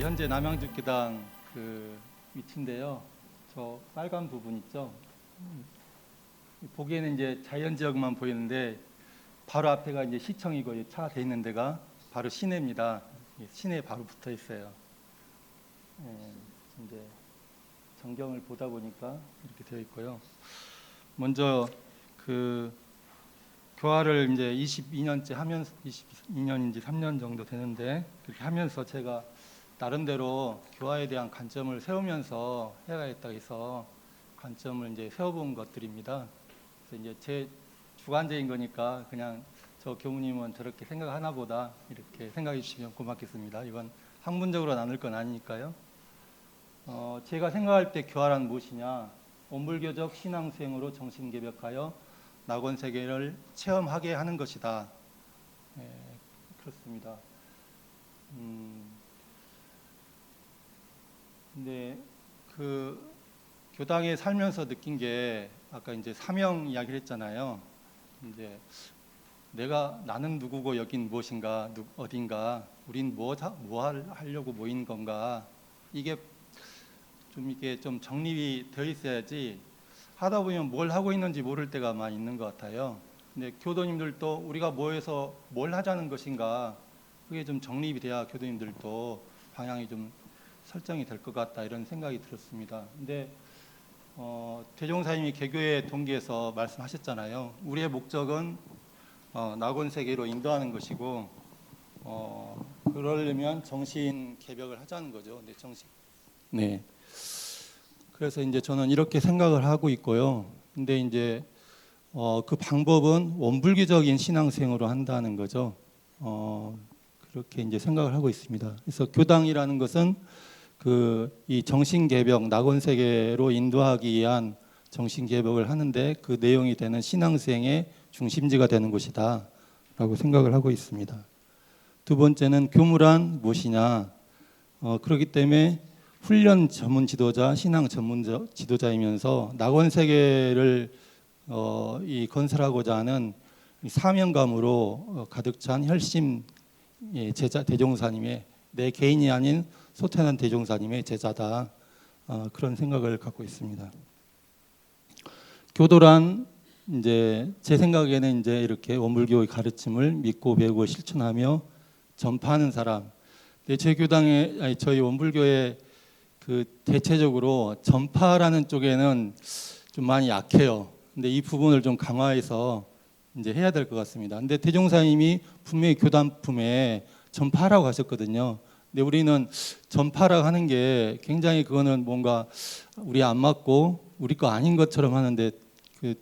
현재 남양주교당 그 위치인데요. 저 빨간 부분 있죠. 보기에는 이제 자연 지역만 보이는데 바로 앞에가 이제 시청이고 차 대 있는 데가 바로 시내입니다. 시내에 바로 붙어 있어요. 이제 전경을 보다 보니까 이렇게 되어 있고요. 먼저 그 교화를 이제 22년째 하면서 22년인지 3년 정도 되는데 그렇게 하면서 제가 나름대로 교화에 대한 관점을 세우면서 해야겠다 해서 관점을 이제 세워본 것들입니다. 그래서 이제 제 주관적인 거니까 그냥 저 교무님은 저렇게 생각하나 보다 이렇게 생각해 주시면 고맙겠습니다. 이건 학문적으로 나눌 건 아니니까요. 제가 생각할 때 교화란 무엇이냐? 원불교적 신앙수행으로 정신개벽하여 낙원 세계를 체험하게 하는 것이다. 그렇습니다. 근데 그 교당에 살면서 느낀 게 아까 이제 사명 이야기를 했잖아요. 이제 나는 누구고 여긴 무엇인가, 어딘가, 우린 뭐 하려고 모인 건가, 이게 좀 정립이 되어 있어야지 하다 보면 뭘 하고 있는지 모를 때가 많이 있는 것 같아요. 근데 교도님들도 우리가 모여서 뭘 하자는 것인가, 그게 좀 정립이 돼야 교도님들도 방향이 좀 설정이 될 것 같다 이런 생각이 들었습니다. 근데 대종사님이 개교의 동기에서 말씀하셨잖아요. 우리의 목적은 낙원 세계로 인도하는 것이고 그러려면 정신 개벽을 하자는 거죠. 네. 그래서 이제 저는 이렇게 생각을 하고 있고요. 근데 이제 그 방법은 원불교적인 신앙생활로 한다는 거죠. 그렇게 이제 생각을 하고 있습니다. 그래서 교당이라는 것은 이 정신 개벽, 낙원 세계로 인도하기 위한 정신 개벽을 하는데 그 내용이 되는 신앙수행의 중심지가 되는 곳이다라고 생각을 하고 있습니다. 두 번째는 교무란 무엇이냐? 그렇기 때문에 훈련 전문 지도자, 신앙 전문 지도자이면서 낙원 세계를 건설하고자 하는 사명감으로 가득 찬 혈심 제자 대종사님의 내 개인이 아닌 소태난 대종사님의 제자다. 그런 생각을 갖고 있습니다. 교도란 이제 제 생각에는 이제 이렇게 원불교의 가르침을 믿고 배우고 실천하며 전파하는 사람. 제 교당에 저희 원불교에 대체적으로 전파라는 쪽에는 좀 많이 약해요. 근데 이 부분을 좀 강화해서 이제 해야 될 것 같습니다. 근데 대종사님이 분명히 교단품에 전파라고 하셨거든요. 근데 우리는 전파라고 하는 게 굉장히 그거는 뭔가 우리 안 맞고 우리 거 아닌 것처럼 하는데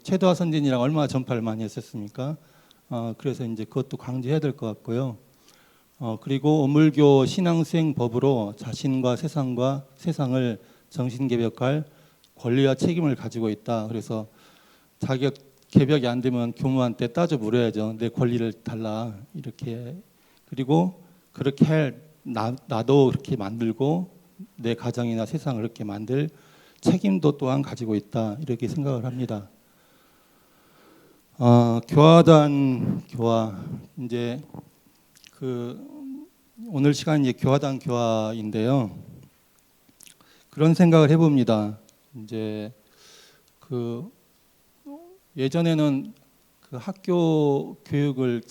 최도화 선진이랑 얼마나 전파를 많이 했었습니까? 그래서 이제 그것도 강조해야 될 것 같고요. 그리고 원불교 신앙수행법으로 자신과 세상을 정신개벽할 권리와 책임을 가지고 있다. 그래서 자기가 개벽이 안 되면 교무한테 따져 물어야죠. 내 권리를 달라 이렇게. 그리고 그렇게 나도 그렇게 만들고 내 가정이나 세상을 그렇게 만들 책임도 또한 가지고 있다 이렇게 생각을 합니다. 교화단 교화 이제 오늘 시간 이제 교화단 교화인데요. 그런 생각을 해봅니다. 이제 예전에는 학교 교육을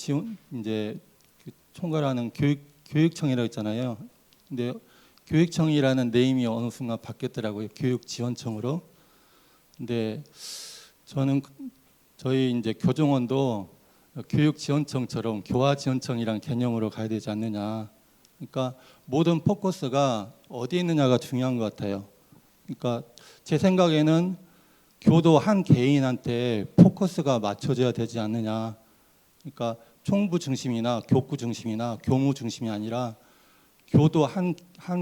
이제 총괄하는 교육청이라고 했잖아요. 근데 교육청이라는 네임이 어느 순간 바뀌었더라고요. 교육지원청으로. 근데 저는 저희 이제 교정원도 교육지원청처럼 교화지원청이란 개념으로 가야 되지 않느냐. 그러니까 모든 포커스가 어디에 있느냐가 중요한 것 같아요. 그러니까 제 생각에는 교도 한 개인한테 포커스가 맞춰져야 되지 않느냐. 그러니까 총부 중심이나 교구 중심이나 교무 중심이 아니라 교도 한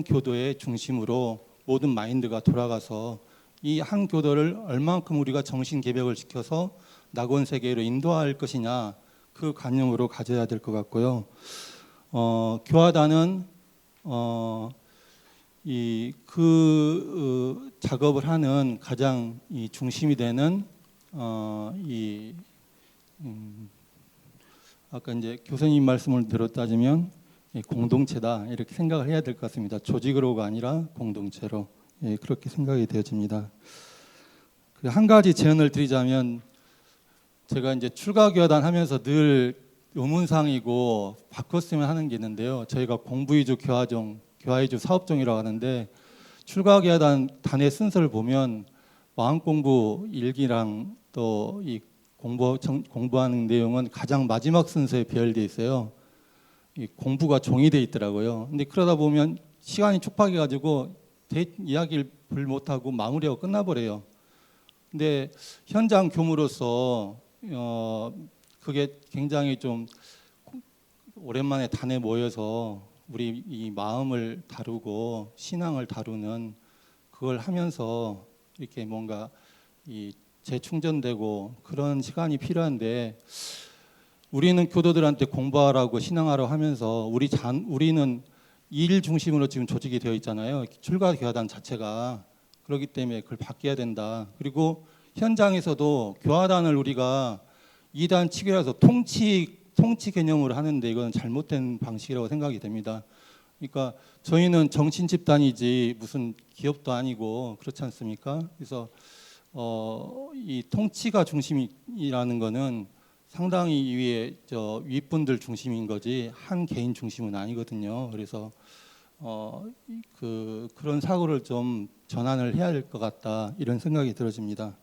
교도의 중심으로 모든 마인드가 돌아가서 이 한 교도를 얼만큼 우리가 정신 개벽을 시켜서 낙원 세계로 인도할 것이냐 그 관념으로 가져야 될 것 같고요. 교화단은 작업을 하는 가장 중심이 되는 아까 이제 교수님 말씀을 들었다면 공동체다 이렇게 생각을 해야 될 것 같습니다. 조직으로가 아니라 공동체로 그렇게 생각이 되어집니다. 한 가지 제안을 드리자면 제가 이제 출가교화단 하면서 늘 의문상이고 바꿨으면 하는 게 있는데요. 저희가 공부위주 교화종, 교화위주 사업종이라고 하는데 출가교화단 단의 순서를 보면 마음공부 일기랑 또 이 공부하는 내용은 가장 마지막 순서에 배열되어 있어요. 이 공부가 종이 돼 있더라고요. 근데 그러다 보면 시간이 촉박해가지고 이야기를 못하고 마무리하고 끝나버려요. 근데 현장 교무로서 그게 굉장히 좀 오랜만에 단에 모여서 우리 이 마음을 다루고 신앙을 다루는 그걸 하면서 이렇게 뭔가 이 재충전되고 그런 시간이 필요한데 우리는 교도들한테 공부하라고 신앙하라고 하면서 우리는 일 중심으로 지금 조직이 되어 있잖아요. 출가교화단 자체가. 그렇기 때문에 그걸 바뀌어야 된다. 그리고 현장에서도 교화단을 우리가 이단 측이라서 통치 개념으로 하는데 이건 잘못된 방식이라고 생각이 됩니다. 그러니까 저희는 정신 집단이지 무슨 기업도 아니고 그렇지 않습니까? 그래서 이 통치가 중심이라는 거는 상당히 위에 윗분들 중심인 거지 한 개인 중심은 아니거든요. 그래서 그런 사고를 좀 전환을 해야 될 것 같다 이런 생각이 들어집니다.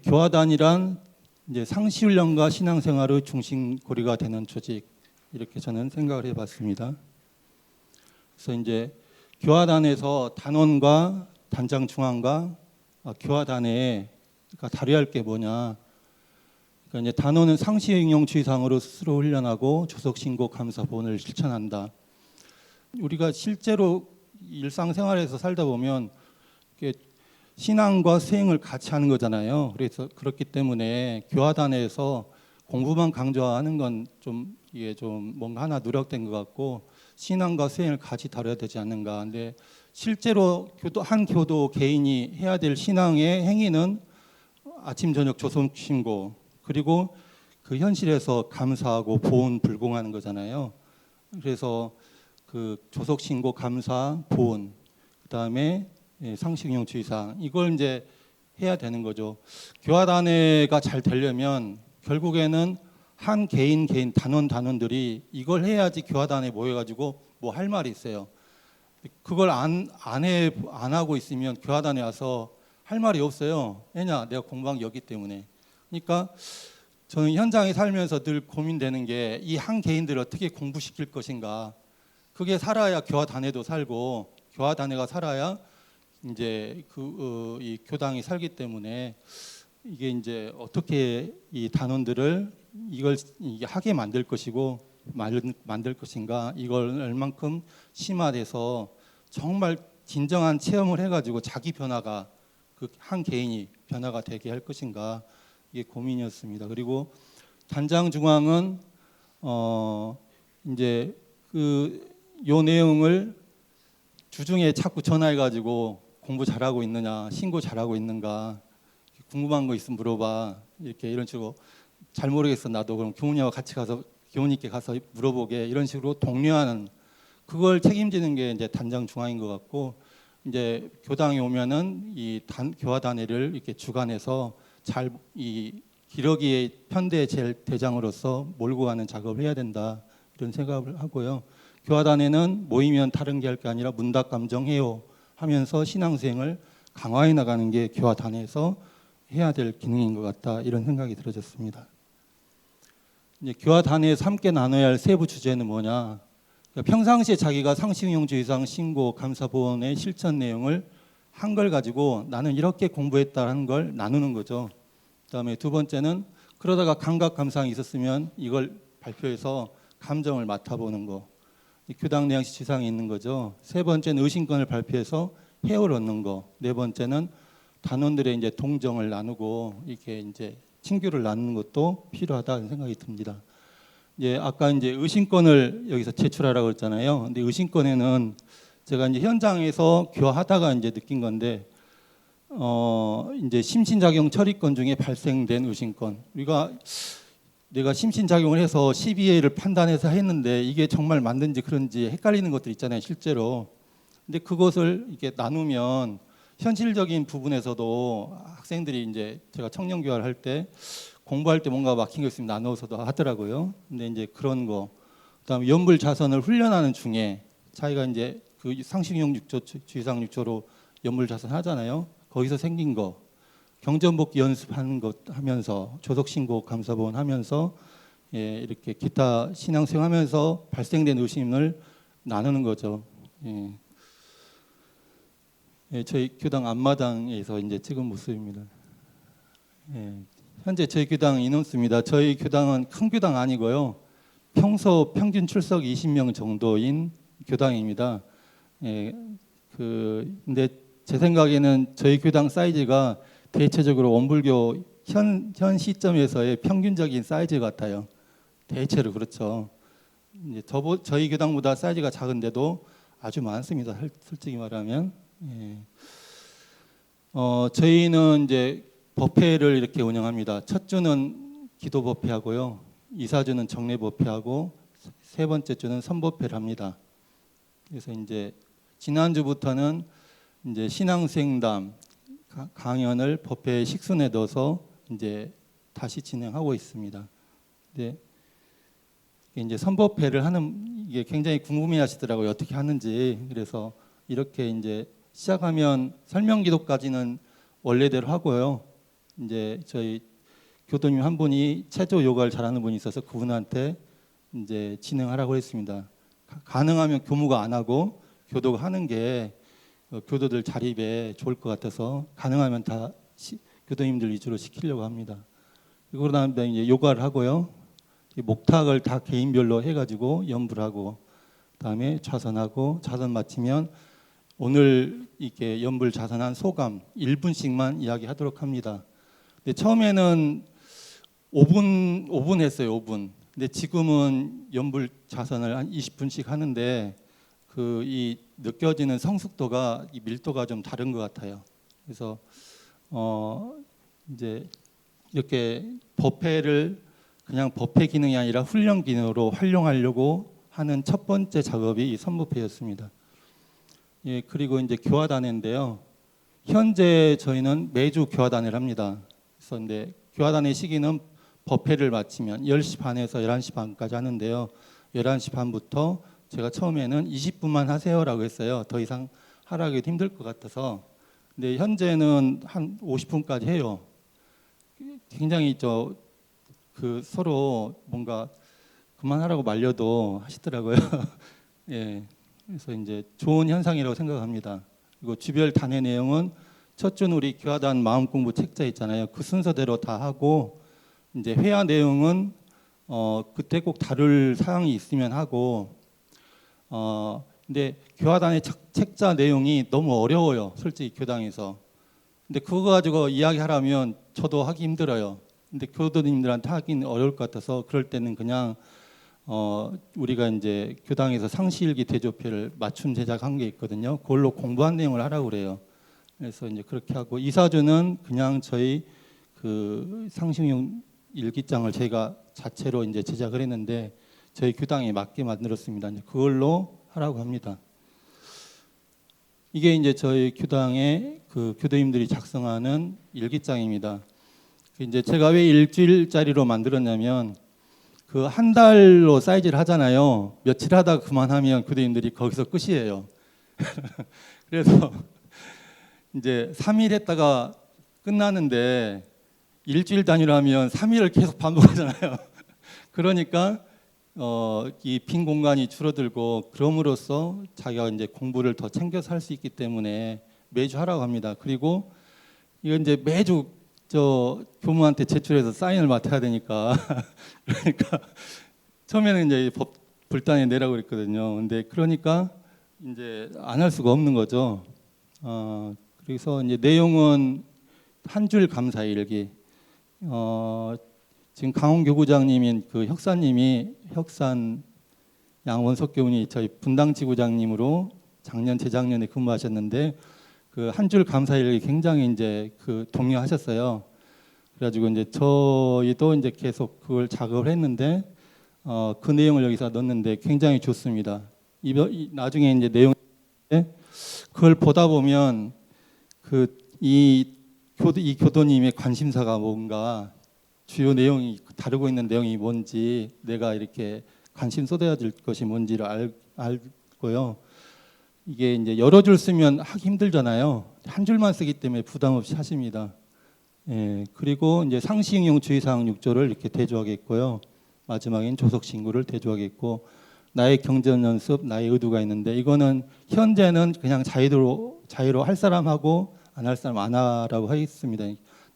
교화단이란 이제 상시훈련과 신앙생활의 중심고리가 되는 조직 이렇게 저는 생각을 해봤습니다. 그래서 이제 교화단에서 단원과 단장 중앙과 교화단에 그러니까 다뤄야 할 게 뭐냐? 그러니까 이제 단원은 상시행용주의상으로 스스로 훈련하고 조속신고 감사 보온을 실천한다. 우리가 실제로 일상생활에서 살다 보면 신앙과 수행을 같이 하는 거잖아요. 그래서 그렇기 때문에 교화단에서 공부만 강조하는 건 좀 이게 좀 뭔가 하나 누락된 것 같고 신앙과 수행을 같이 다뤄야 되지 않는가. 근데 실제로 한 교도 개인이 해야 될 신앙의 행위는 아침 저녁 조속신고 그리고 그 현실에서 감사하고 보온 불공하는 거잖아요. 그래서 그 조속신고 감사 보온 그다음에 상식용주의상 이걸 이제 해야 되는 거죠. 교화단회가 잘 되려면 결국에는 한 개인 단원들이 이걸 해야지 교화단에 모여가지고 뭐 할 말이 있어요. 그걸 안 하고 있으면 교화단에 와서 할 말이 없어요. 왜냐? 내가 공부한 게 없기 때문에. 그러니까 저는 현장에 살면서 늘 고민되는 게 이 한 개인들을 어떻게 공부시킬 것인가. 그게 살아야 교화단회도 살고 교화단회가 살아야 이제 이 교당이 살기 때문에 이게 이제 어떻게 이 단원들을 이걸 하게 만들 것이고 만들 것인가 이걸 얼만큼 심화돼서 정말 진정한 체험을 해가지고 자기 변화가 그 한 개인이 변화가 되게 할 것인가 이게 고민이었습니다. 그리고 단장 중앙은 이제 요 내용을 주중에 자꾸 전화해가지고 공부 잘하고 있느냐, 신고 잘하고 있는가, 궁금한 거 있으면 물어봐. 이런 식으로 잘 모르겠어 나도 그럼 교무님하고 같이 가서 교무님께 가서 물어보게 이런 식으로 독려하는 그걸 책임지는 게 이제 단장 중앙인 것 같고 이제 교당에 오면은 이 교화단회를 이렇게 주관해서 잘 이 기러기의 편대 대장으로서 몰고 가는 작업을 해야 된다 이런 생각을 하고요. 교화단회는 모이면 다른 게 할 게 아니라 문답 감정해요 하면서 신앙수행을 강화해 나가는 게 교화단회에서 해야 될 기능인 것 같다 이런 생각이 들어졌습니다. 이제 교화단회에서 함께 나눠야 할 세부 주제는 뭐냐? 그러니까 평상시에 자기가 상식용주의상 신고 감사보원의 실천 내용을 한 걸 가지고 나는 이렇게 공부했다는 걸 나누는 거죠. 그다음에 두 번째는 그러다가 감각 감상이 있었으면 이걸 발표해서 감정을 맡아보는 거. 교당 내양식 지상에 있는 거죠. 세 번째는 의심권을 발표해서 해을 얻는 거. 네 번째는 단원들의 이제 동정을 나누고 이렇게 이제 친교를 나누는 것도 필요하다는 생각이 듭니다. 이제 아까 이제 의심권을 여기서 제출하라고 했잖아요. 근데 의심권에는 제가 이제 현장에서 교화하다가 이제 느낀 건데 이제 심신작용 처리권 중에 발생된 의심권. 우리가 내가 심신작용을 해서 12회를 판단해서 했는데 이게 정말 맞는지 그런지 헷갈리는 것들 있잖아요, 실제로. 근데 그것을 이렇게 나누면 현실적인 부분에서도 학생들이 이제 제가 청년 교화를 할 때 공부할 때 뭔가 막힌 거 있으면 나눠서도 하더라고요. 근데 이제 그런 거, 그다음에 연불 자선을 훈련하는 중에 자기가 이제 그 상식용 6조, 주의상 6조로 연불 자선 하잖아요. 거기서 생긴 거, 경전복귀 연습하는 것 하면서 조속신고 감사본 하면서 예, 이렇게 기타 신앙수행 하면서 발생된 의심을 나누는 거죠. 예. 예, 저희 교당 앞마당에서 이제 찍은 모습입니다. 예, 현재 저희 교당 인원수입니다. 저희 교당은 큰 교당 아니고요. 평소 평균 출석 20명 정도인 교당입니다. 예, 근데 제 생각에는 저희 교당 사이즈가 대체적으로 원불교 현 시점에서의 평균적인 사이즈 같아요. 대체로 그렇죠. 이제 저희 교당보다 사이즈가 작은데도 아주 많습니다. 솔직히 말하면. 예. 저희는 이제 법회를 이렇게 운영합니다. 첫 주는 기도 법회하고요. 이사주는 정례 법회하고 세 번째 주는 선법회를 합니다. 그래서 이제 지난주부터는 이제 신앙수행담 강연을 법회 식순에 넣어서 이제 다시 진행하고 있습니다. 근데 이제 선법회를 하는 이게 굉장히 궁금해하시더라고요. 어떻게 하는지. 그래서 이렇게 이제 시작하면 설명 기도까지는 원래대로 하고요. 이제 저희 교도님 한 분이 체조 요가를 잘하는 분이 있어서 그분한테 이제 진행하라고 했습니다. 가능하면 교무가 안 하고 교도가 하는 게 교도들 자립에 좋을 것 같아서 가능하면 다 교도님들 위주로 시키려고 합니다. 그러고 나면 이제 요가를 하고요. 목탁을 다 개인별로 해가지고 연불 하고 그다음에 좌선하고 좌선 마치면 오늘 이렇게 연불 자선한 소감 1분씩만 이야기하도록 합니다. 근데 처음에는 5분 했어요. 5분. 근데 지금은 연불 자선을 한 20분씩 하는데 이 느껴지는 성숙도가 이 밀도가 좀 다른 것 같아요. 그래서 이제 이렇게 법회를 그냥 법회 기능이 아니라 훈련 기능으로 활용하려고 하는 첫 번째 작업이 이 선법회였습니다. 예, 그리고 이제 교화단회인데요. 현재 저희는 매주 교화단회를 합니다. 그래서 근데 교화단회 시기는 법회를 마치면 10시 반에서 11시 반까지 하는데요. 11시 반부터 제가 처음에는 20분만 하세요라고 했어요. 더 이상 하라기 힘들 것 같아서. 근데 현재는 한 50분까지 해요. 굉장히 서로 뭔가 그만하라고 말려도 하시더라고요. 예. 그래서 이제 좋은 현상이라고 생각합니다. 그리고 주별 단회 내용은 첫 주는 우리 교화단 마음 공부 책자 있잖아요. 그 순서대로 다 하고 이제 회화 내용은 그때 꼭 다룰 사항이 있으면 하고 근데 교화단의 책자 내용이 너무 어려워요. 솔직히 교당에서. 근데 그거 가지고 이야기하라면 저도 하기 힘들어요. 근데 교도님들한테 하긴 어려울 것 같아서 그럴 때는 그냥 우리가 이제 교당에서 상시일기 대조표를 맞춤 제작한 게 있거든요. 그걸로 공부한 내용을 하라고 그래요. 그래서 이제 그렇게 하고 이사주는 그냥 저희 그 상식용 일기장을 저희가 자체로 이제 제작을 했는데 저희 교당에 맞게 만들었습니다. 이제 그걸로 하라고 합니다. 이게 이제 저희 교당의 그 교도님들이 작성하는 일기장입니다. 이제 제가 왜 일주일짜리로 만들었냐면 그 한 달로 사이즈를 하잖아요. 며칠 하다가 그만하면 교도님들이 거기서 끝이에요. 그래서 이제 3일 했다가 끝나는데 일주일 단위로 하면 3일을 계속 반복하잖아요. 그러니까 이 빈 공간이 줄어들고 그럼으로써 자기가 이제 공부를 더 챙겨서 할 수 있기 때문에 매주 하라고 합니다. 그리고 이건 이제 매주 교무한테 제출해서 사인을 맡아야 되니까 그러니까 처음에는 이제 불단에 내라고 그랬거든요. 근데 그러니까 이제 안 할 수가 없는 거죠. 그래서 이제 내용은 한 줄 감사 일기. 지금 강원 교구장님인 그 혁사님이 혁산 양원석 교훈이 저희 분당 지구장님으로 작년 재작년에 근무하셨는데 그 한 줄 감사 일기 굉장히 이제 그 독려하셨어요. 그래가지고 이제 저희도 이제 계속 그걸 작업을 했는데 그 내용을 여기서 넣었는데 굉장히 좋습니다. 나중에 이제 내용 그걸 보다 보면 이 교도님의 관심사가 뭔가 주요 내용이 다루고 있는 내용이 뭔지 내가 이렇게 관심 쏟아야 될 것이 뭔지를 알고요. 이게 이제 여러 줄 쓰면 하기 힘들잖아요. 한 줄만 쓰기 때문에 부담 없이 하십니다. 예, 그리고 이제 상시응용 주의사항 6조를 이렇게 대조하겠고요. 마지막엔 조속 신고를 대조하겠고 나의 경전 연습, 나의 의도가 있는데 이거는 현재는 그냥 자유로 할 사람하고 안 할 사람 안 하라고 하겠습니다.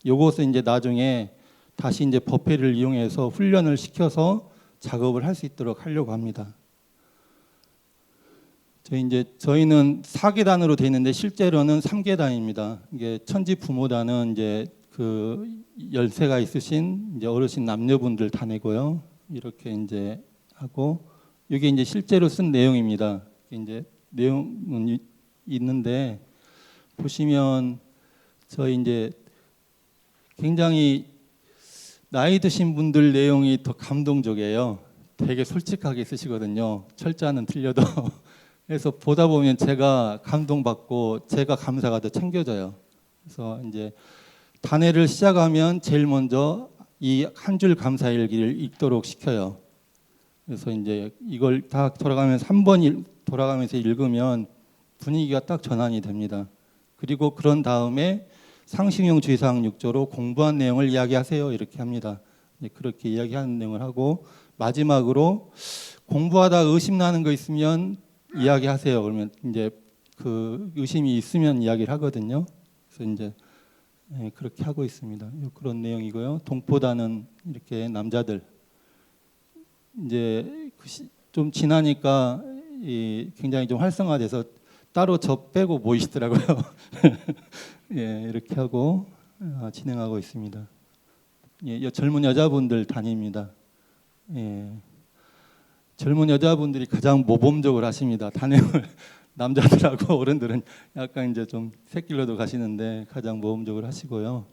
요것은 이제 나중에 다시 이제 법회를 이용해서 훈련을 시켜서 작업을 할 수 있도록 하려고 합니다. 저희는 4계단으로 되어 있는데 실제로는 3계단입니다. 이게 천지 부모단은 이제 그 열쇠가 있으신 이제 어르신 남녀분들 다니고요. 이렇게 이제 하고 이게 이제 실제로 쓴 내용입니다. 이제 내용은 있는데 보시면 저희 이제 굉장히 나이 드신 분들 내용이 더 감동적이에요. 되게 솔직하게 쓰시거든요. 철자는 틀려도. 그래서 보다 보면 제가 감동받고 제가 감사가 더 챙겨져요. 그래서 이제 단회를 시작하면 제일 먼저 이 한 줄 감사일기를 읽도록 시켜요. 그래서 이제 이걸 다 돌아가면서 한 번 돌아가면서 읽으면 분위기가 딱 전환이 됩니다. 그리고 그런 다음에 상식용 주의사항 6조로 공부한 내용을 이야기하세요 이렇게 합니다. 그렇게 이야기하는 내용을 하고 마지막으로 공부하다 의심나는 거 있으면 이야기하세요. 그러면 이제 그 의심이 있으면 이야기를 하거든요. 그래서 이제 그렇게 하고 있습니다. 그런 내용이고요. 동포단은 이렇게 남자들 이제 좀 지나니까 굉장히 좀 활성화돼서 따로 저 빼고 모이시더라고요. 예, 이렇게 하고 진행하고 있습니다. 예, 젊은 여자분들 단위입니다. 예, 젊은 여자분들이 가장 모범적으로 하십니다. 단행을 남자들하고 어른들은 약간 이제 좀 새길로도 가시는데 가장 모범적으로 하시고요.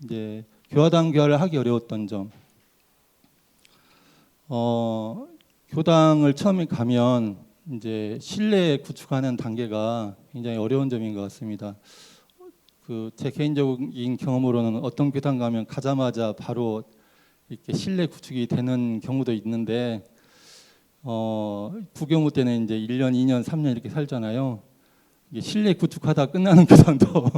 이제 교화당 교화를 하기 어려웠던 점. 교당을 처음에 가면 이제 신뢰 구축하는 단계가 굉장히 어려운 점인 것 같습니다. 제 개인적인 경험으로는 어떤 교당 가면 가자마자 바로 이렇게 신뢰 구축이 되는 경우도 있는데 부교무 때는 이제 1년, 2년, 3년 이렇게 살잖아요. 이게 신뢰 구축하다 끝나는 교당도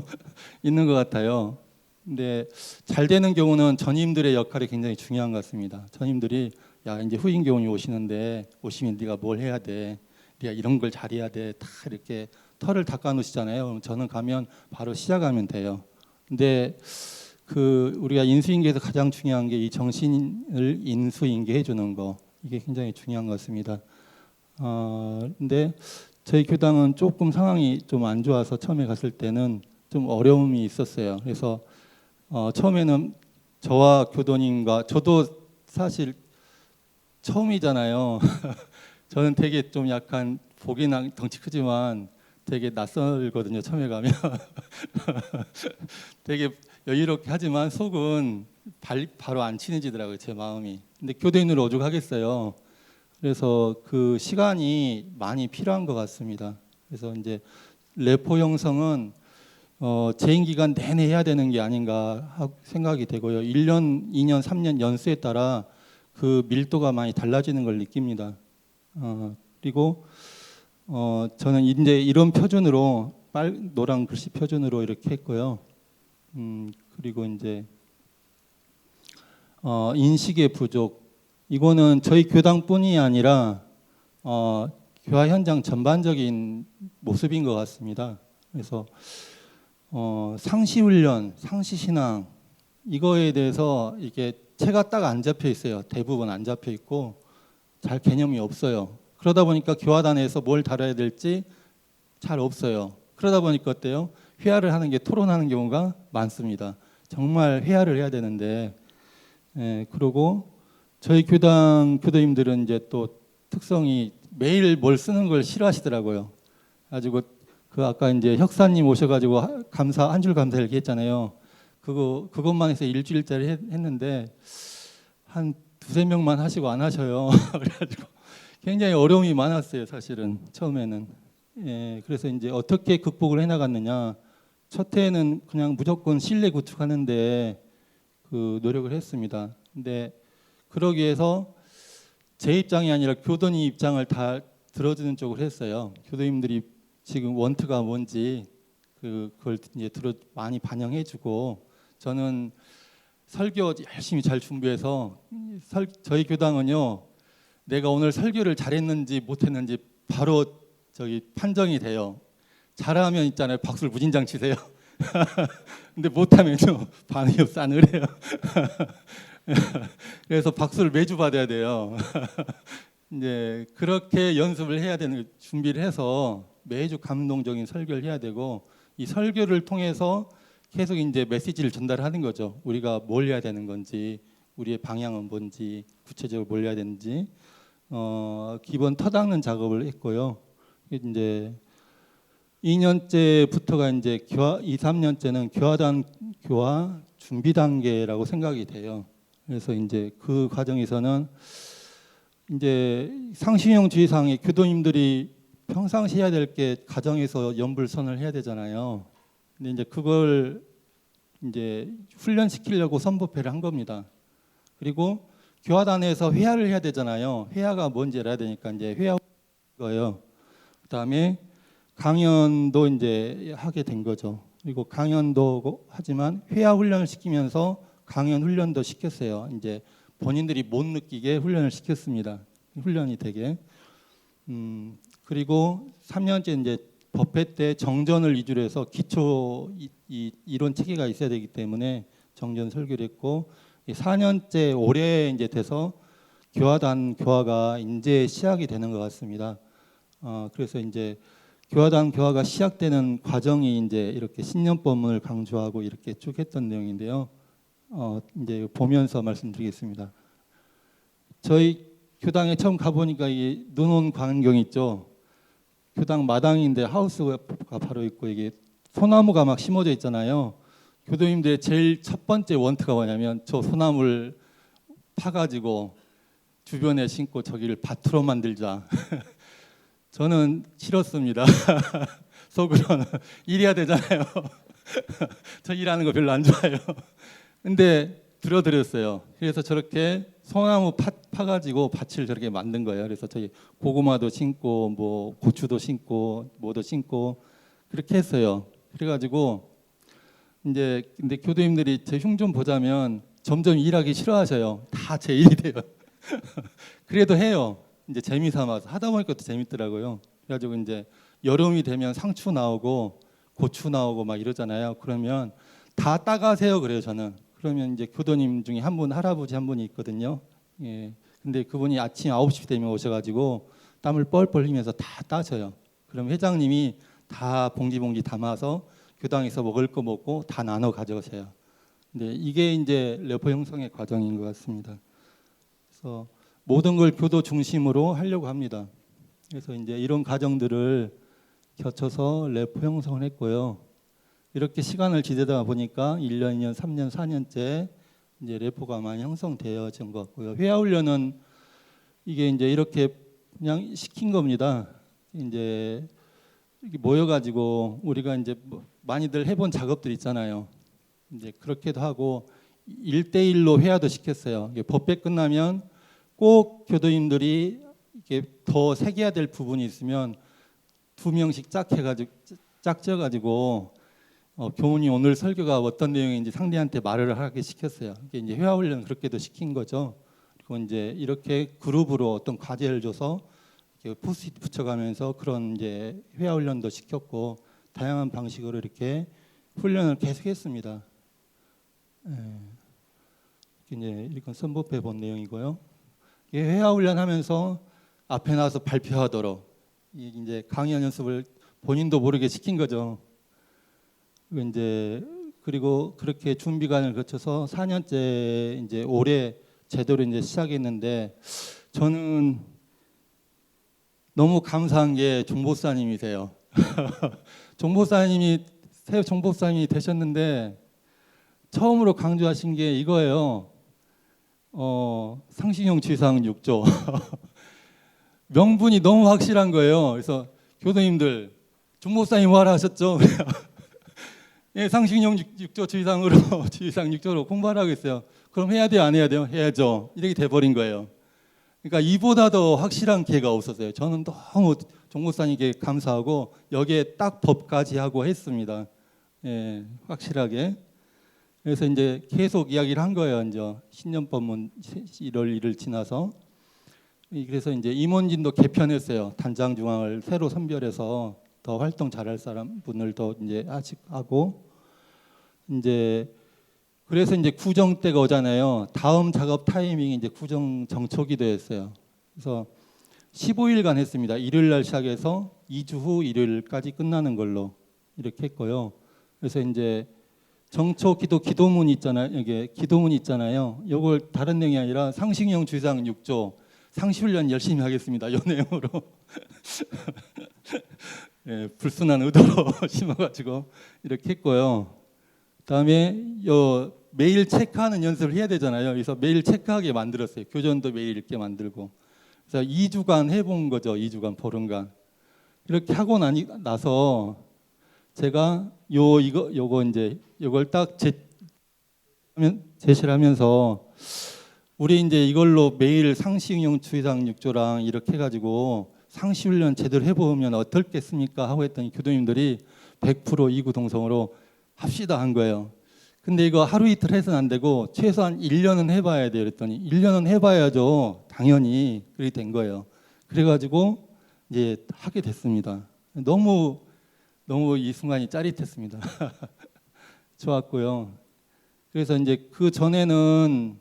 있는 것 같아요. 근데 잘 되는 경우는 전임들의 역할이 굉장히 중요한 것 같습니다. 전임들이 야 이제 후임 교원이 오시는데 오시면 네가 뭘 해야 돼, 네가 이런 걸 잘해야 돼, 다 이렇게 털을 닦아 놓으시잖아요. 그럼 저는 가면 바로 시작하면 돼요. 근데 우리가 인수인계에서 가장 중요한 게 이 정신을 인수인계해 주는 거, 이게 굉장히 중요한 것 같습니다. 근데 저희 교당은 조금 상황이 좀 안 좋아서 처음에 갔을 때는 좀 어려움이 있었어요. 그래서 처음에는 저와 교도님과 저도 사실 처음이잖아요. 저는 되게 좀 약간 보기는 덩치 크지만 되게 낯설거든요. 처음에 가면 되게 여유롭게 하지만 속은 바로 안 친해지더라고요. 제 마음이. 근데 교도인으로 오죽하겠어요. 그래서 그 시간이 많이 필요한 것 같습니다. 그래서 이제 레포 형성은 재임 기간 내내 해야 되는 게 아닌가 생각이 되고요. 1년, 2년, 3년 연수에 따라 그 밀도가 많이 달라지는 걸 느낍니다. 그리고 저는 이제 이런 표준으로 노랑 글씨 표준으로 이렇게 했고요. 그리고 이제 인식의 부족, 이거는 저희 교당뿐이 아니라 교화 현장 전반적인 모습인 것 같습니다. 그래서 상시훈련, 상시신앙 이거에 대해서 이게 체가 딱 안 잡혀 있어요. 대부분 안 잡혀 있고 잘 개념이 없어요. 그러다 보니까 교화단에서 뭘 다뤄야 될지 잘 없어요. 그러다 보니까 어때요? 회화를 하는 게 토론하는 경우가 많습니다. 정말 회화를 해야 되는데, 그리고 저희 교당 교도님들은 이제 또 특성이 매일 뭘 쓰는 걸 싫어하시더라고요. 가지고 아까 이제 혁사님 오셔가지고 한 줄 감사 이렇게 했잖아요. 그것만 해서 일주일짜리 했는데 한 두세 명만 하시고 안 하셔요. 그래가지고 굉장히 어려움이 많았어요, 사실은 처음에는. 예, 그래서 이제 어떻게 극복을 해나갔느냐. 첫 해에는 그냥 무조건 실내 구축하는데 그 노력을 했습니다. 근데 그러기 위해서 제 입장이 아니라 교도님 입장을 다 들어주는 쪽으로 했어요. 교도님들이 지금 원트가 뭔지 그걸 이제 많이 반영해주고, 저는 설교 열심히 잘 준비해서 저희 교당은요, 내가 오늘 설교를 잘했는지 못했는지 바로 저기 판정이 돼요. 잘하면 있잖아요, 박수를 무진장 치세요. 근데 못하면요, 반응이 싸늘해요. 그래서 박수를 매주 받아야 돼요. 이제 그렇게 연습을 해야 되는, 준비를 해서 매주 감동적인 설교를 해야 되고, 이 설교를 통해서 계속 이제 메시지를 전달하는 거죠. 우리가 뭘 해야 되는 건지, 우리의 방향은 뭔지, 구체적으로 뭘 해야 되는지, 기본 터닦는 작업을 했고요. 이제 2년째부터가 이제 2, 3년째는 교화단 교화 준비 단계라고 생각이 돼요. 그래서 이제 그 과정에서는 이제 상신형 주의사항에 교도님들이 평상시 해야 될 게 가정에서 연불선을 해야 되잖아요. 근데 이제 그걸 이제 훈련시키려고 선법회를 한 겁니다. 그리고 교화단에서 회화를 해야 되잖아요. 회화가 뭔지 알아야 되니까 이제 회화 거예요. 그다음에 강연도 이제 하게 된 거죠. 그리고 강연도 하지만 회화 훈련을 시키면서 강연 훈련도 시켰어요. 이제 본인들이 못 느끼게 훈련을 시켰습니다. 훈련이 되게. 그리고 3년째 이제 법회 때 정전을 위주로 해서 기초 이론 체계가 있어야 되기 때문에 정전 설교를 했고, 4년째 올해 이제 돼서 교화단 교화가 이제 시작이 되는 것 같습니다. 그래서 이제 교화단 교화가 시작되는 과정이 이제 이렇게 신년법문을 강조하고 이렇게 쭉 했던 내용인데요. 이제 보면서 말씀드리겠습니다. 저희 교당에 처음 가보니까 이 눈온 광경 있죠. 교당 마당인데 하우스가 바로 있고 이게 소나무가 막 심어져 있잖아요. 교도님들의 제일 첫 번째 원트가 뭐냐면 저 소나무를 파가지고 주변에 심고 저기를 밭으로 만들자. 저는 싫었습니다. 속으로는 일해야 되잖아요. 저 일하는 거 별로 안 좋아해요. 근데 들어드렸어요. 그래서 저렇게 소나무 파가지고 밭을 저렇게 만든 거예요. 그래서 저기 고구마도 심고 뭐 고추도 심고 뭐도 심고 그렇게 했어요. 그래가지고 이제 근데 교도님들이 제 흉 좀 보자면 점점 일하기 싫어하셔요. 다 제 일이 돼요. 그래도 해요. 이제 재미 삼아서 하다 보니까 또 재밌더라고요. 그래가지고 이제 여름이 되면 상추 나오고 고추 나오고 막 이러잖아요. 그러면 다 따가세요. 그래요 저는. 그러면 이제 교도님 중에 한 분, 할아버지 한 분이 있거든요. 예. 근데 그분이 아침 9시 되면 오셔가지고 땀을 뻘뻘 흘리면서 다 따셔요. 그럼 회장님이 다 봉지 담아서 교당에서 먹을 거 먹고 다 나눠 가져가세요. 근데 이게 이제 래퍼 형성의 과정인 것 같습니다. 그래서 모든 걸 교도 중심으로 하려고 합니다. 그래서 이제 이런 과정들을 거쳐서 래퍼 형성을 했고요. 이렇게 시간을 지내다 보니까 1년, 2년, 3년, 4년째 이제 래퍼가 많이 형성되어진 것 같고요. 회화 훈련은 이게 이제 이렇게 그냥 시킨 겁니다. 이제 모여가지고 우리가 이제 많이들 해본 작업들 있잖아요. 이제 그렇게도 하고 1대1로 회화도 시켰어요. 법회 끝나면 꼭 교도님들이 이게 더 새겨야 될 부분이 있으면 2명씩 짝 져가지고 교훈이 오늘 설교가 어떤 내용인지 상대한테 말을 하게 시켰어요. 이게 이제 회화 훈련 그렇게도 시킨 거죠. 그리고 이제 이렇게 그룹으로 어떤 과제를 줘서 포스트잇 붙여가면서 그런 이제 회화 훈련도 시켰고 다양한 방식으로 이렇게 훈련을 계속했습니다. 이제 이건 선법해 본 내용이고요. 회화 훈련하면서 앞에 나와서 발표하도록 이제 강연 연습을 본인도 모르게 시킨 거죠. 이제 그리고 그렇게 준비관을 거쳐서 4년째 이제 올해 제대로 이제 시작했는데 저는 너무 감사한 게 종보사님이세요. 종보사님이 새 종보사님이 되셨는데 처음으로 강조하신 게 이거예요. 상식용 주의사항 6조. 명분이 너무 확실한 거예요. 그래서 교수님들 중목사님 뭐하라 하셨죠? 예, 상식용 6조 주의사항으로 주의사항 6조로 공부하라고 했어요. 그럼 해야 돼요, 안 해야 돼요? 해야죠. 이렇게 돼버린 거예요. 그러니까 이보다 더 확실한 기회가 없었어요. 저는 너무 종목사님께 감사하고 여기에 딱 법까지 하고 했습니다. 예, 확실하게. 그래서 이제 계속 이야기를 한 거예요. 이제 신년법문 1월 1일 지나서. 그래서 이제 임원진도 개편했어요. 단장 중앙을 새로 선별해서 더 활동 잘할 사람 분을 더 이제 하고 이제 그래서 이제 구정 때가 오잖아요. 다음 작업 타이밍이 이제 구정 정초기 됐어요. 그래서 15일간 했습니다. 일요일 날 시작해서 2주 후 일요일까지 끝나는 걸로 이렇게 했고요. 그래서 이제 정초 기도문 있잖아요. 이게 기도문 있잖아요. 이걸 다른 내용이 아니라 상식용 주의사항 6조 상시훈련 열심히 하겠습니다. 이 내용으로 예, 불순한 의도로 심어가지고 이렇게 했고요. 그다음에 매일 체크하는 연습을 해야 되잖아요. 그래서 매일 체크하게 만들었어요. 교전도 매일 이렇게 만들고. 그래서 2주간 해본 거죠. 2주간 보름간. 이렇게 하고 나서 제가 요거 이제 요걸 딱 제시를 하면서 우리 이제 이걸로 매일 상식용 주의사항 6조랑 이렇게 해가지고 상시훈련 제대로 해보면 어떻겠습니까? 하고 했더니 교도님들이 100% 이구동성으로 합시다 한 거예요. 근데 이거 하루 이틀 해서는 안 되고 최소한 1년은 해봐야 돼요. 그랬더니 1년은 해봐야죠. 당연히 그렇게 된 거예요. 그래가지고 이제 하게 됐습니다. 너무 이 순간이 짜릿했습니다. 좋았고요. 그래서 이제 그 전에는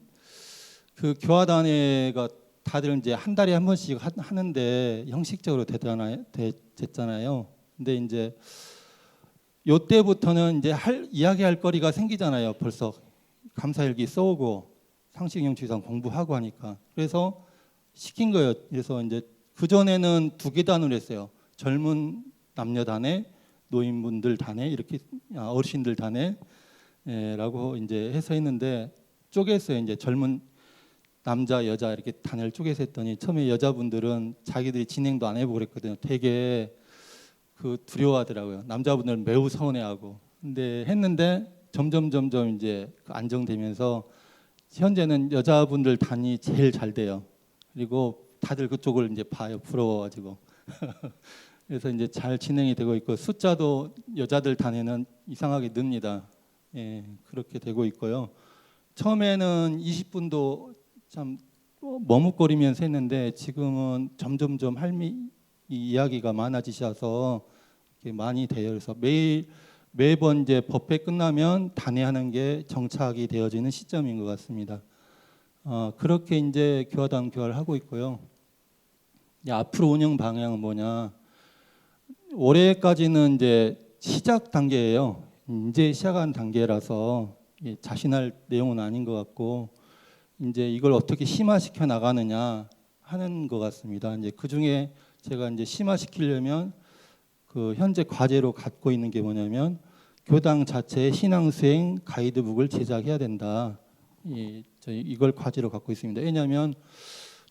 그 교화단회가 다들 이제 한 달에 한 번씩 하는데 형식적으로 됐잖아요. 근데 이제 요 때부터는 이제 이야기할 거리가 생기잖아요. 벌써 감사일기 써오고 상식용 주의사항 공부하고 하니까. 그래서 시킨 거예요. 그래서 이제 그 전에는 2개 단으로 했어요. 젊은 남녀 단회, 노인분들 단회, 이렇게 어르신들 단회라고 이제 해서 했는데 쪼갰어요. 이제 젊은 남자 여자 이렇게 단회를 쪼개서 했더니 처음에 여자분들은 자기들이 진행도 안 해보고 그랬거든요. 되게 그 두려워하더라고요. 남자분들은 매우 서운해하고. 근데 했는데 점점 이제 안정되면서 현재는 여자분들 단이 제일 잘 돼요. 그리고 다들 그쪽을 이제 봐요. 부러워가지고. 그래서 이제 잘 진행이 되고 있고 숫자도 여자들 단에는 이상하게 납니다. 예, 그렇게 되고 있고요. 처음에는 20분도 참 머뭇거리면서 했는데 지금은 점점 이야기가 많아지셔서 이렇게 많이 돼요. 그래서 매번 이제 법회 끝나면 단회하는 게 정착이 되어지는 시점인 것 같습니다. 그렇게 이제 교화단 교화를 하고 있고요. 앞으로 운영 방향은 뭐냐? 올해까지는 이제 시작 단계예요. 이제 시작한 단계라서 자신할 내용은 아닌 것 같고 이제 이걸 어떻게 심화시켜 나가느냐 하는 것 같습니다. 이제 그 중에 제가 이제 심화시키려면 그 현재 과제로 갖고 있는 게 뭐냐면 교당 자체의 신앙수행 가이드북을 제작해야 된다. 이걸 과제로 갖고 있습니다. 왜냐하면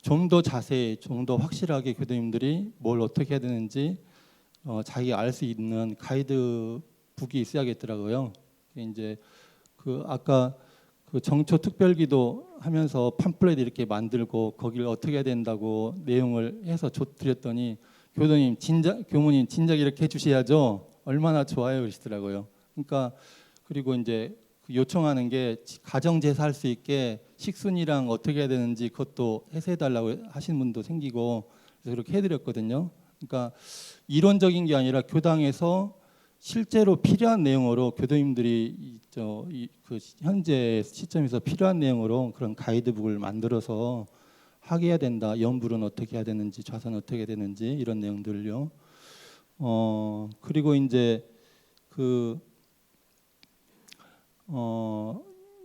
좀 더 자세히, 좀 더 확실하게 교도님들이 뭘 어떻게 해야 되는지 자기가 알 수 있는 가이드북이 있어야겠더라고요. 이제 그 아까 그 정초 특별기도 하면서 팜플렛 이렇게 만들고 거기를 어떻게 해야 된다고 내용을 해서 드렸더니 교무님 진작 이렇게 해주셔야죠. 얼마나 좋아요 그러시더라고요. 그러니까 그리고 이제 요청하는 게 가정제사 할 수 있게 식순이랑 어떻게 해야 되는지 그것도 해서해달라고 하신 분도 생기고 그래서 그렇게 해드렸거든요. 그러니까 이론적인 게 아니라 교당에서 실제로 필요한 내용으로 교도님들이 그 현재 시점에서 필요한 내용으로 그런 가이드북을 만들어서 하게 해야 된다. 연불은 어떻게 해야 되는지, 좌선은 어떻게 해야 되는지 이런 내용들요. 그리고 이제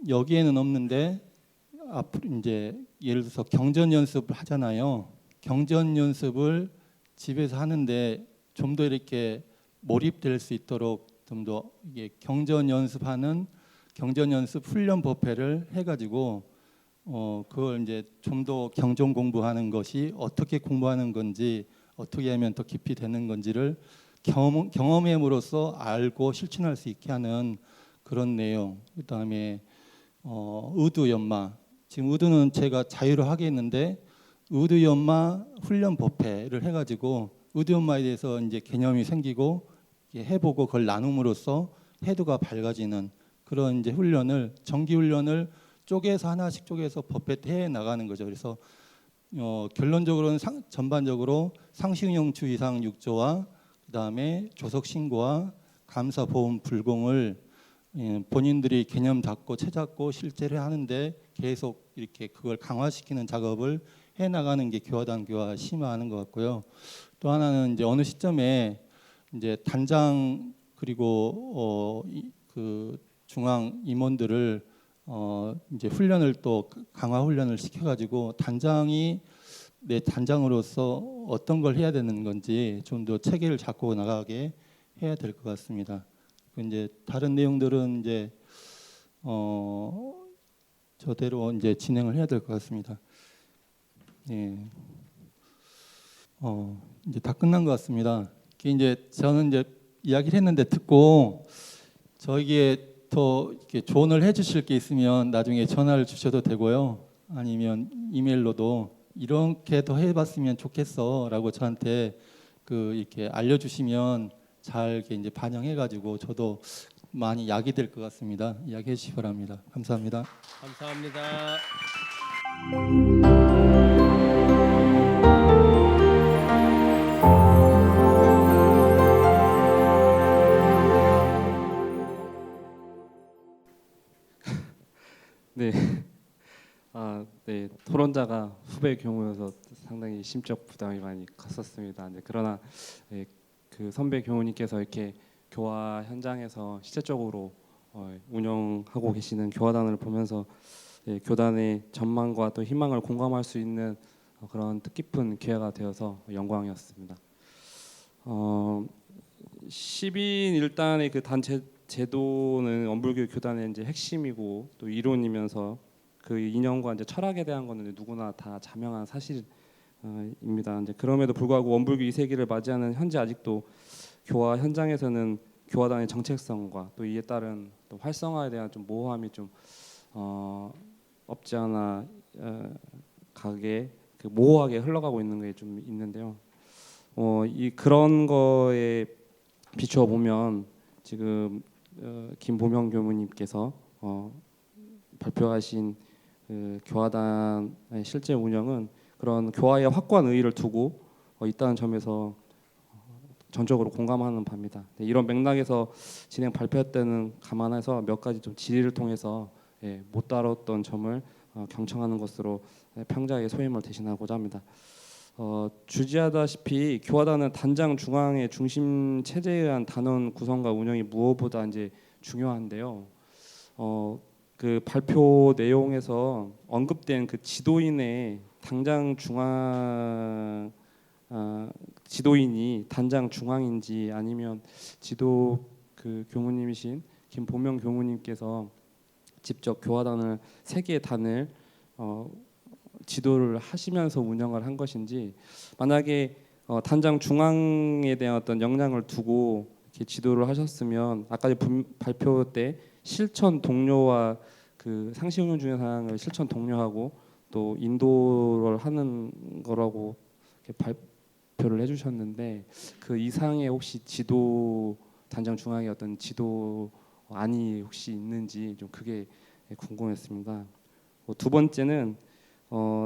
여기에는 없는데 앞으로 이제 예를 들어서 경전 연습을 하잖아요. 경전 연습을 집에서 하는데 좀 더 이렇게 몰입될 수 있도록 좀 더 이게 경전 연습하는 경전 연습 훈련 법회를 해가지고 그걸 이제 좀 더 경전 공부하는 것이 어떻게 공부하는 건지 어떻게 하면 더 깊이 되는 건지를 경험함으로써 알고 실천할 수 있게 하는 그런 내용. 그다음에 의두 연마. 지금 의두는 제가 자유로 하겠는데 의두 연마 훈련 법회를 해가지고 의두 연마에 대해서 이제 개념이 생기고 해보고 그걸 나눔으로써 해도가 밝아지는 그런 이제 훈련을 정기 훈련을 쪼개서 하나씩 쪼개서 법회 해 나가는 거죠. 그래서 결론적으로는 전반적으로 상식용 주의사항 6조와 그다음에 조석 신고와 감사 보험 불공을 본인들이 개념 잡고 채잡고 실제를 하는데 계속 이렇게 그걸 강화시키는 작업을 해 나가는 게 교화단 교화 심화하는 것 같고요. 또 하나는 이제 어느 시점에 이제 단장 그리고 그 중앙 임원들을 이제 훈련을 또 강화 훈련을 시켜가지고 단장이 내 단장으로서 어떤 걸 해야 되는 건지 좀 더 체계를 잡고 나가게 해야 될 것 같습니다. 이제 다른 내용들은 이제 저대로 이제 진행을 해야 될 것 같습니다. 예. 이제 다 끝난 것 같습니다. 이제 저는 이제 이야기를 했는데 듣고 저에게 더 이렇게 조언을 해주실 게 있으면 나중에 전화를 주셔도 되고요. 아니면 이메일로도 이렇게 더 해봤으면 좋겠어라고 저한테 이렇게 알려주시면 잘 이렇게 이제 반영해가지고 저도 많이 약이 될 것 같습니다. 이야기해 주시기 바랍니다. 감사합니다. 감사합니다. 네, 네, 토론자가 후배 경우여서 상당히 심적 부담이 많이 컸었습니다. 네, 그러나 그 선배 교우님께서 이렇게 교화 현장에서 실제적으로 운영하고 계시는 교화단을 보면서 교단의 전망과 또 희망을 공감할 수 있는 그런 뜻깊은 기회가 되어서 영광이었습니다. 10인 일단의 그 단체 제도는 원불교 교단의 이제 핵심이고 또 이론이면서 그 이념과 이제 철학에 대한 거는 누구나 다 자명한 사실입니다. 이제 그럼에도 불구하고 원불교 2세기를 맞이하는 현재 아직도 교화 현장에서는 교화단의 정체성과 또 이에 따른 또 활성화에 대한 좀 모호함이 좀 없지 않아 가게 모호하게 흘러가고 있는 게 좀 있는데요. 그런 거에 비추어 보면 지금 김보명 교무님께서 발표하신 교화단의 실제 운영은 그런 교화의 확고한 의의를 두고 있다는 점에서 전적으로 공감하는 바입니다. 이런 맥락에서 진행 발표 때는 감안해서 몇 가지 좀 질의를 통해서 못 다뤘던 점을 경청하는 것으로 평자의 소임을 대신하고자 합니다. 주지하다시피 교화단은 단장 중앙의 중심 체제에 의한 단원 구성과 운영이 무엇보다 이제 중요한데요. 그 발표 내용에서 언급된 그 지도인의 당장 중앙 지도인이 단장 중앙인지 아니면 지도 그 교무님이신 김보명 교무님께서 직접 교화단을 3개의 단을 지도를 하시면서 운영을 한 것인지 만약에 단장 중앙에 대한 어떤 역량을 두고 이렇게 지도를 하셨으면 아까 발표 때 실천 동료와 그 상시 운영 중의 사항을 실천 동료하고 또 인도를 하는 거라고 이렇게 발표를 해주셨는데 그 이상의 혹시 지도 단장 중앙의 어떤 지도 안이 혹시 있는지 좀 그게 궁금했습니다. 두 번째는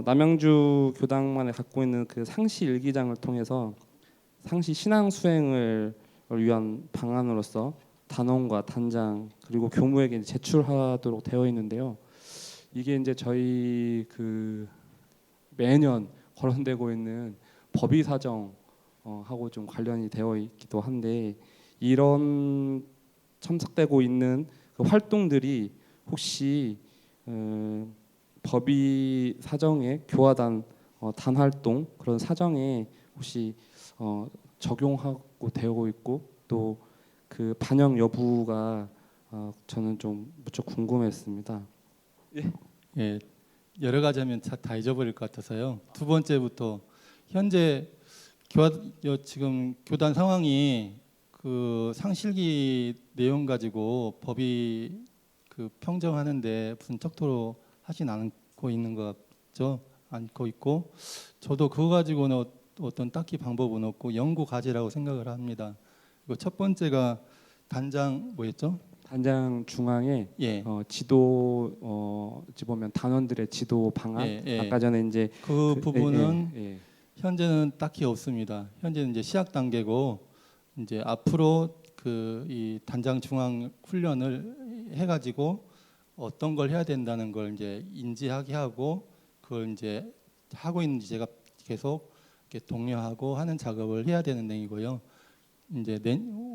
남양주 교당만에 갖고 있는 그 상시 일기장을 통해서 상시 신앙 수행을 위한 방안으로서 단원과 단장 그리고 교무에게 제출하도록 되어 있는데요. 이게 이제 저희 그 매년 거론되고 있는 법의 사정 하고 좀 관련이 되어 있기도 한데 이런 첨삭되고 있는 그 활동들이 혹시 법의 사정에 교화단 단활동 그런 사정에 혹시 적용하고 되고 있고 또 그 반영 여부가 저는 좀 무척 궁금했습니다. 예, 여러 가지 하면 다 잊어버릴 것 같아서요. 두 번째부터 현재 지금 교단 상황이 그 상실기 내용 가지고 법이 그 평정하는데 무슨 척도로 하진 않고 있는 것 같죠. 않고 있고 저도 그거 가지고는 어떤 딱히 방법은 없고 연구 과제라고 생각을 합니다. 그리고 첫 번째가 단장 뭐였죠? 단장 중앙에 예, 지도 어찌 보면 단원들의 지도 방안 아까 전에 이제 그 부분은 예, 예. 현재는 딱히 없습니다. 현재는 이제 시작 단계고 이제 앞으로 그 이 단장 중앙 훈련을 해가지고 어떤 걸 해야 된다는 걸 이제 인지하게 하고 그걸 이제 하고 있는지 제가 계속 이렇게 독려하고 하는 작업을 해야 되는 내용이고요. 이제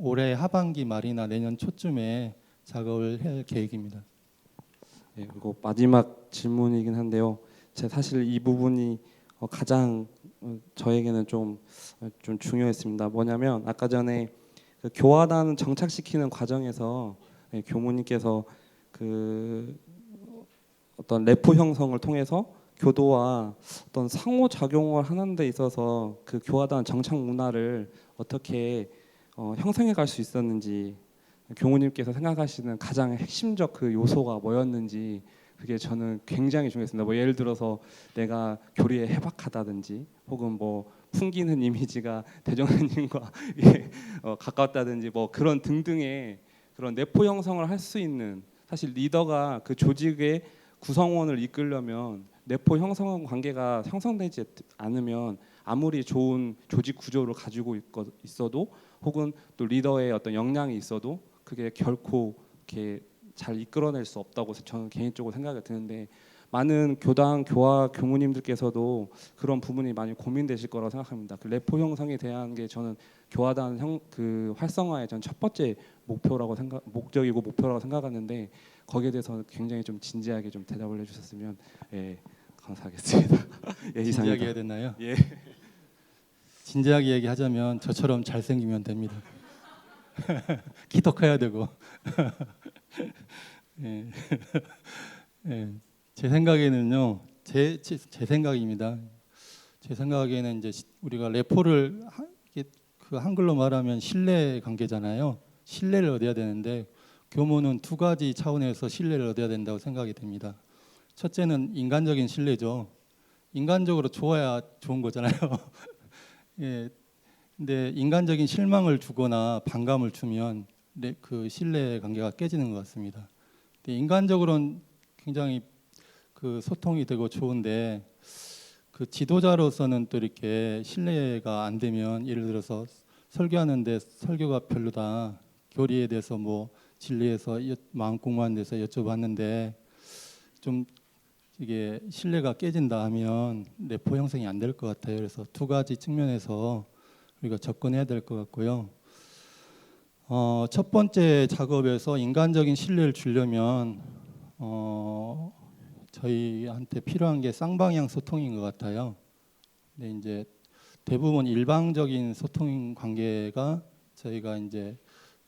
올해 하반기 말이나 내년 초쯤에 작업을 할 계획입니다. 예, 그리고 마지막 질문이긴 한데요. 제가 사실 이 부분이 가장 저에게는 좀 중요했습니다. 뭐냐면 아까 전에 그 교화단 정착시키는 과정에서 교무님께서 그 어떤 레포 형성을 통해서 교도와 어떤 상호작용을 하는 데 있어서 그 교화단 정착 문화를 어떻게 형성해 갈 수 있었는지 교무님께서 생각하시는 가장 핵심적 그 요소가 뭐였는지 그게 저는 굉장히 중요했습니다. 뭐 예를 들어서 내가 교리에 해박하다든지 혹은 뭐 풍기는 이미지가 대종사님과 가깝다든지 뭐 그런 등등의 그런 내포 형성을 할 수 있는 사실 리더가 그 조직의 구성원을 이끌려면 내포 형성 관계가 형성되지 않으면 아무리 좋은 조직 구조를 가지고 있어도 혹은 또 리더의 어떤 역량이 있어도 그게 결코 이렇게 잘 이끌어낼 수 없다고 저는 개인적으로 생각이 드는데 많은 교당 교화 교무님들께서도 그런 부분이 많이 고민되실 거라고 생각합니다. 그 레포 형성에 대한 게 저는 교화단 그 활성화의 전 첫 번째 목적이고 목표라고 생각하는데 거기에 대해서 굉장히 좀 진지하게 좀 대답을 해주셨으면 감사하겠습니다. 예, 진지하게 이상입니다. 해야 되나요? 예. 진지하게 얘기하자면 저처럼 잘생기면 됩니다. 키도 커야 되고. 예. 예. 제 생각에는요. 제 생각입니다. 제 생각에는 이제 우리가 레포를 그 한글로 말하면 신뢰 관계잖아요. 신뢰를 얻어야 되는데 교무는 두 가지 차원에서 신뢰를 얻어야 된다고 생각이 됩니다. 첫째는 인간적인 신뢰죠. 인간적으로 좋아야 좋은 거잖아요. 예. 근데 인간적인 실망을 주거나 반감을 주면 그 신뢰 관계가 깨지는 것 같습니다. 근데 인간적으로는 굉장히 그 소통이 되고 좋은데 그 지도자로서는 또 이렇게 신뢰가 안 되면 예를 들어서 설교하는데 설교가 별로다. 교리에 대해서 뭐 진리에서 마음공부하는 데서 여쭤봤는데 좀 이게 신뢰가 깨진다 하면 내포 형성이 안 될 것 같아요. 그래서 두 가지 측면에서 우리가 접근해야 될 것 같고요. 첫 번째 작업에서 인간적인 신뢰를 주려면 저희한테 필요한 게 쌍방향 소통인 것 같아요. 근데 이제 대부분 일방적인 소통 관계가 저희가 이제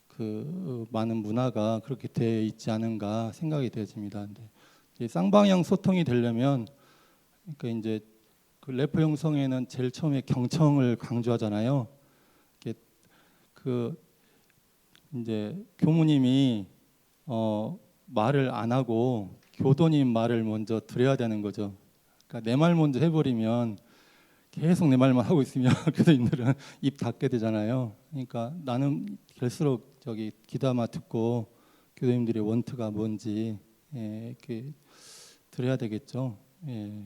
그 많은 문화가 그렇게 되어 있지 않은가 생각이 되어집니다. 근데 이제 쌍방향 소통이 되려면 그러니까 이제 그 래퍼 형성에는 제일 처음에 경청을 강조하잖아요. 그 이제 교무님이 말을 안 하고 교도님 말을 먼저 들어야 되는 거죠. 그러니까 내 말 먼저 해버리면 계속 내 말만 하고 있으면 교도님들은 입 닫게 되잖아요. 그러니까 나는 갈수록 저기 귀담아 듣고 교도님들의 원투가 뭔지 이렇게 들어야 되겠죠.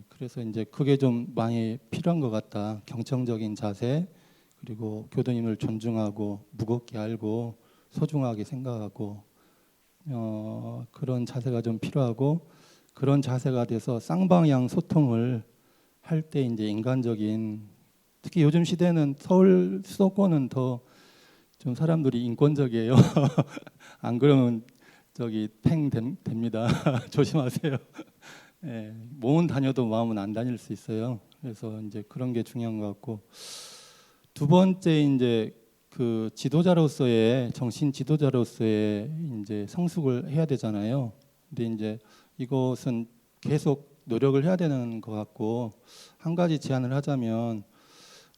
그래서 이제 그게 좀 많이 필요한 것 같다. 경청적인 자세 그리고 교도님을 존중하고 무겁게 알고 소중하게 생각하고 그런 자세가 좀 필요하고 그런 자세가 돼서 쌍방향 소통을 할 때 이제 인간적인 특히 요즘 시대는 서울 수도권은 더 좀 사람들이 인권적이에요. 안 그러면 저기 팽 됩니다. 조심하세요. 몸은 다녀도 마음은 안 다닐 수 있어요. 그래서 이제 그런 게 중요한 것 같고 두 번째 이제 그 지도자로서의 정신 지도자로서의 이제 성숙을 해야 되잖아요. 근데 이제 이것은 계속 노력을 해야 되는 것 같고, 한 가지 제안을 하자면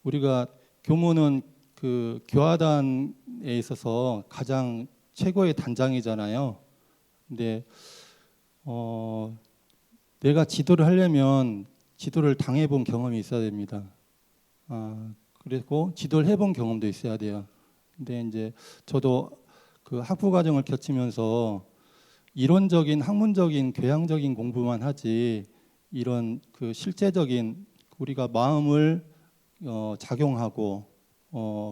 우리가 교무는 그 교화단에 있어서 가장 최고의 단장이잖아요. 근데 내가 지도를 하려면 지도를 당해본 경험이 있어야 됩니다. 그리고 지도를 해본 경험도 있어야 돼요. 근데 이제 저도 그 학부 과정을 거치면서 이론적인 학문적인 교양적인 공부만 하지, 이런 그 실제적인 우리가 마음을 작용하고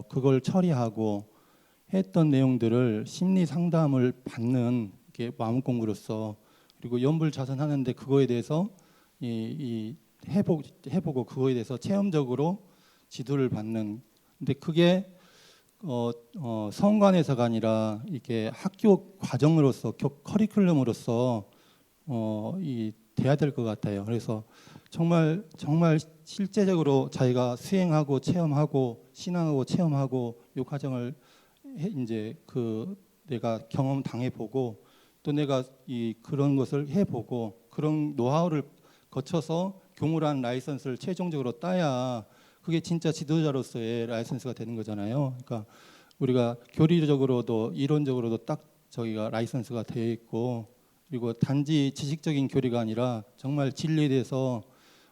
그걸 처리하고 했던 내용들을 심리 상담을 받는 게 마음 공부로서, 그리고 연불자선하는데 그거에 대해서 해보고 그거에 대해서 체험적으로 지도를 받는. 근데 그게 성관에서가 아니라 이게 학교 과정으로서 커리큘럼으로서 이 돼야 될 것 같아요. 그래서 정말 실제적으로 자기가 수행하고 체험하고 신앙하고 체험하고 이 과정을 이제 그 내가 경험 당해 보고, 또 내가 그런 것을 해 보고, 그런 노하우를 거쳐서 교무라는 라이선스를 최종적으로 따야 그게 진짜 지도자로서의 라이선스가 되는 거잖아요. 그러니까 우리가 교리적으로도 이론적으로도 딱 저기가 라이선스가 되어 있고, 그리고 단지 지식적인 교리가 아니라 정말 진리에 대해서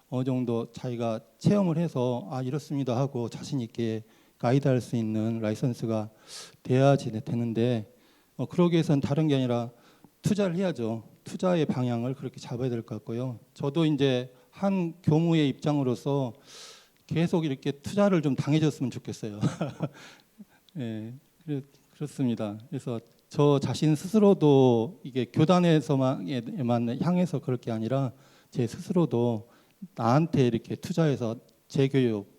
어느 정도 자기가 체험을 해서 이렇습니다 하고 자신 있게 가이드할 수 있는 라이선스가 돼야지 되는데, 그러기 위해서는 다른 게 아니라 투자를 해야죠. 투자의 방향을 그렇게 잡아야 될 것 같고요. 저도 이제 한 교무의 입장으로서 계속 이렇게 투자를 좀 당해줬으면 좋겠어요. 예, 그렇습니다. 그래서 저 자신 스스로도 이게 교단에서만 향해서 그럴 게 아니라 제 스스로도 나한테 이렇게 투자해서 재교육,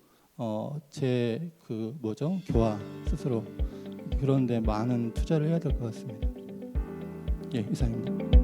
제 그 뭐죠, 교화 스스로 그런데 많은 투자를 해야 될 것 같습니다. 예, 이상입니다.